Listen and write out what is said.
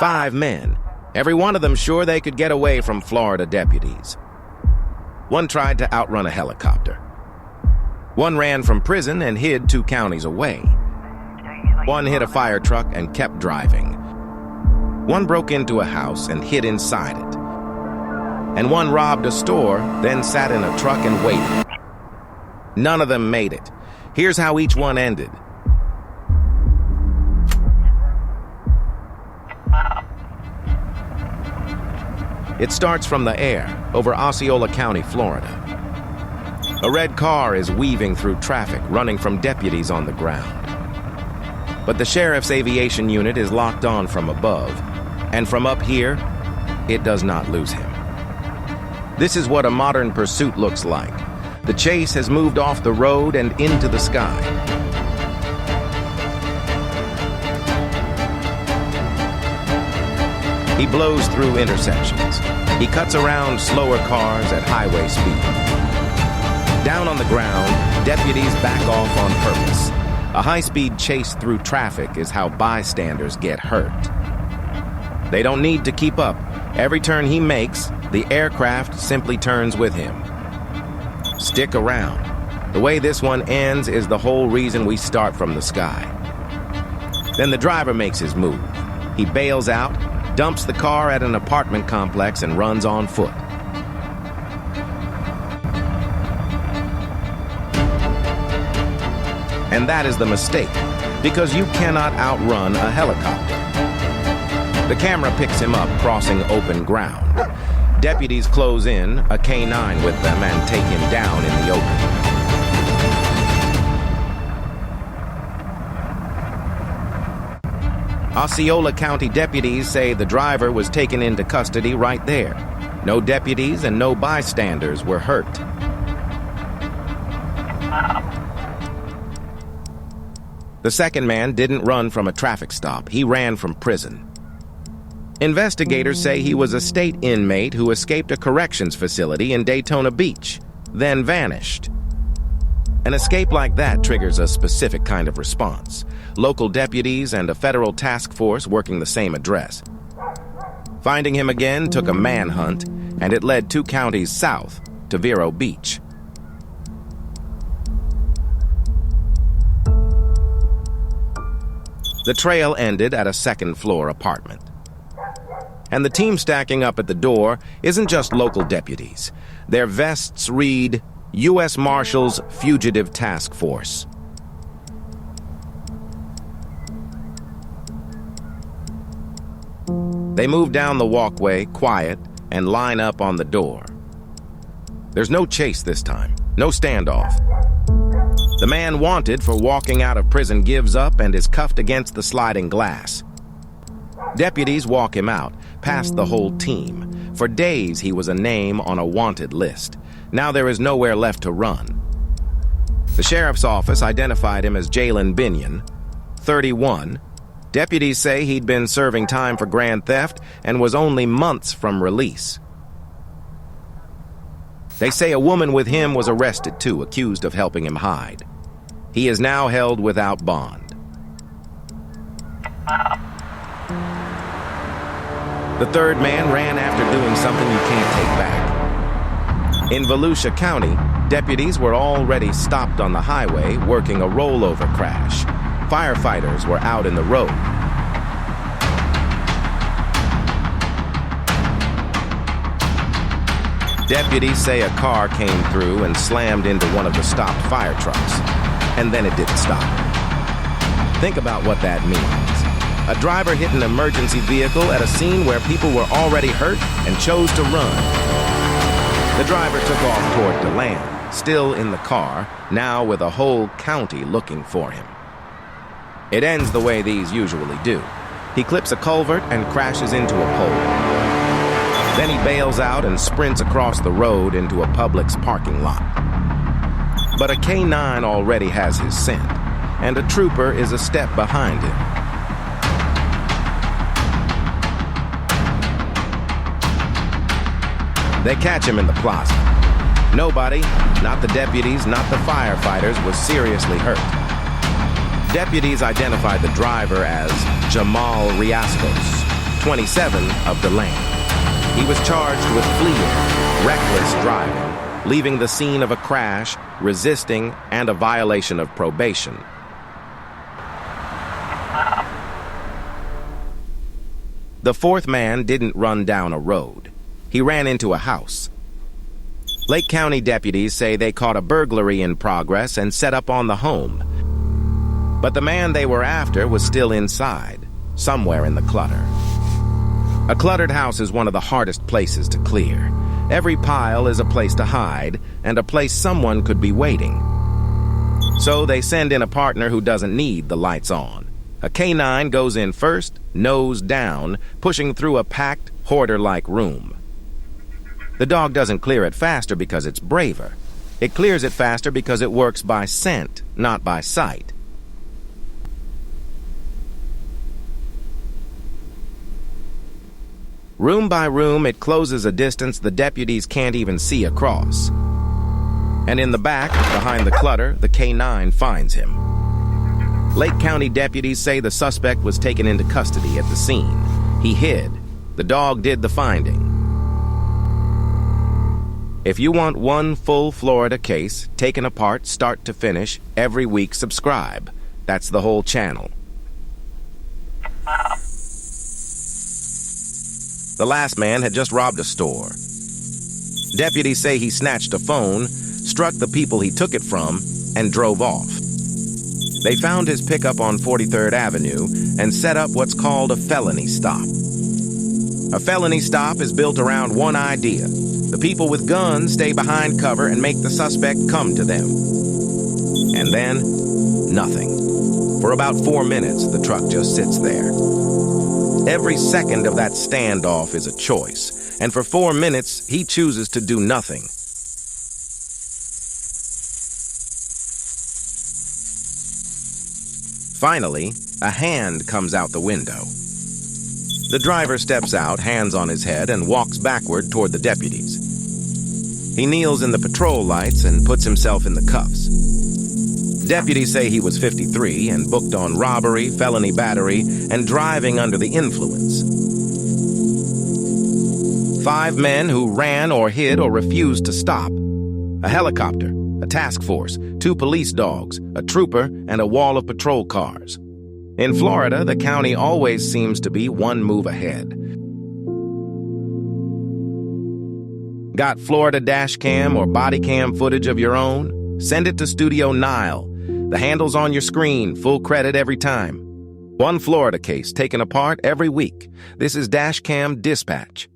5 men, every one of them sure they could get away from Florida deputies. One tried to outrun a helicopter. One ran from prison and hid 2 counties away. One hit a fire truck and kept driving. One broke into a house and hid inside it. And one robbed a store, then sat in a truck and waited. None of them made it. Here's how each one ended. It starts from the air, over Osceola County, Florida. A red car is weaving through traffic, running from deputies on the ground. But the sheriff's aviation unit is locked on from above, and from up here, it does not lose him. This is what a modern pursuit looks like. The chase has moved off the road and into the sky. He blows through intersections. He cuts around slower cars at highway speed. Down on the ground, deputies back off on purpose. A high-speed chase through traffic is how bystanders get hurt. They don't need to keep up. Every turn he makes, the aircraft simply turns with him. Stick around. The way this one ends is the whole reason we start from the sky. Then the driver makes his move. He bails out, dumps the car at an apartment complex, and runs on foot. And that is the mistake, because you cannot outrun a helicopter. The camera picks him up crossing open ground. Deputies close in, a K-9 with them, and take him down in the open. Osceola County deputies say the driver was taken into custody right there. No deputies and no bystanders were hurt. The second man didn't run from a traffic stop. He ran from prison. Investigators say he was a state inmate who escaped a corrections facility in Daytona Beach, then vanished. An escape like that triggers a specific kind of response. Local deputies and a federal task force working the same address. Finding him again took a manhunt, and it led 2 counties south to Vero Beach. The trail ended at a second-floor apartment. And the team stacking up at the door isn't just local deputies. Their vests read, U.S. Marshals Fugitive Task Force. They move down the walkway, quiet, and line up on the door. There's no chase this time, no standoff. The man wanted for walking out of prison gives up and is cuffed against the sliding glass. Deputies walk him out, past the whole team. For days, he was a name on a wanted list. Now there is nowhere left to run. The sheriff's office identified him as Jalyn Binion, 31. Deputies say he'd been serving time for grand theft and was only months from release. They say a woman with him was arrested too, accused of helping him hide. He is now held without bond. The third man ran after doing something you can't take back. In Volusia County, deputies were already stopped on the highway working a rollover crash. Firefighters were out in the road. Deputies say a car came through and slammed into one of the stopped fire trucks, and then it didn't stop. Think about what that means. A driver hit an emergency vehicle at a scene where people were already hurt and chose to run. The driver took off toward DeLand, still in the car, now with a whole county looking for him. It ends the way these usually do. He clips a culvert and crashes into a pole. Then he bails out and sprints across the road into a Publix parking lot. But a K-9 already has his scent, and a trooper is a step behind him. They catch him in the plaza. Nobody, not the deputies, not the firefighters, was seriously hurt. Deputies identified the driver as Jamal Riascos, 27 of DeLand. He was charged with fleeing, reckless driving, leaving the scene of a crash, resisting, and a violation of probation. The fourth man didn't run down a road. He ran into a house. Lake County deputies say they caught a burglary in progress and set up on the home. But the man they were after was still inside, somewhere in the clutter. A cluttered house is one of the hardest places to clear. Every pile is a place to hide and a place someone could be waiting. So they send in a partner who doesn't need the lights on. A K-9 goes in first, nose down, pushing through a packed, hoarder-like room. The dog doesn't clear it faster because it's braver. It clears it faster because it works by scent, not by sight. Room by room, it closes a distance the deputies can't even see across. And in the back, behind the clutter, the K-9 finds him. Lake County deputies say the suspect was taken into custody at the scene. He hid. The dog did the finding. If you want one full Florida case, taken apart, start to finish, every week subscribe. That's the whole channel. The last man had just robbed a store. Deputies say he snatched a phone, struck the people he took it from, and drove off. They found his pickup on 43rd Avenue and set up what's called a felony stop. A felony stop is built around one idea. The people with guns stay behind cover and make the suspect come to them. And then, nothing. For about 4 minutes, the truck just sits there. Every second of that standoff is a choice, and for 4 minutes, he chooses to do nothing. Finally, a hand comes out the window. The driver steps out, hands on his head, and walks backward toward the deputies. He kneels in the patrol lights and puts himself in the cuffs. Deputies say he was 53 and booked on robbery, felony battery, and driving under the influence. 5 men who ran or hid or refused to stop. A helicopter, a task force, 2 police dogs, a trooper, and a wall of patrol cars. In Florida, the county always seems to be one move ahead. Got Florida Dashcam or body cam footage of your own? Send it to Studio Nile. The handle's on your screen, full credit every time. One Florida case taken apart every week. This is Dashcam Dispatch.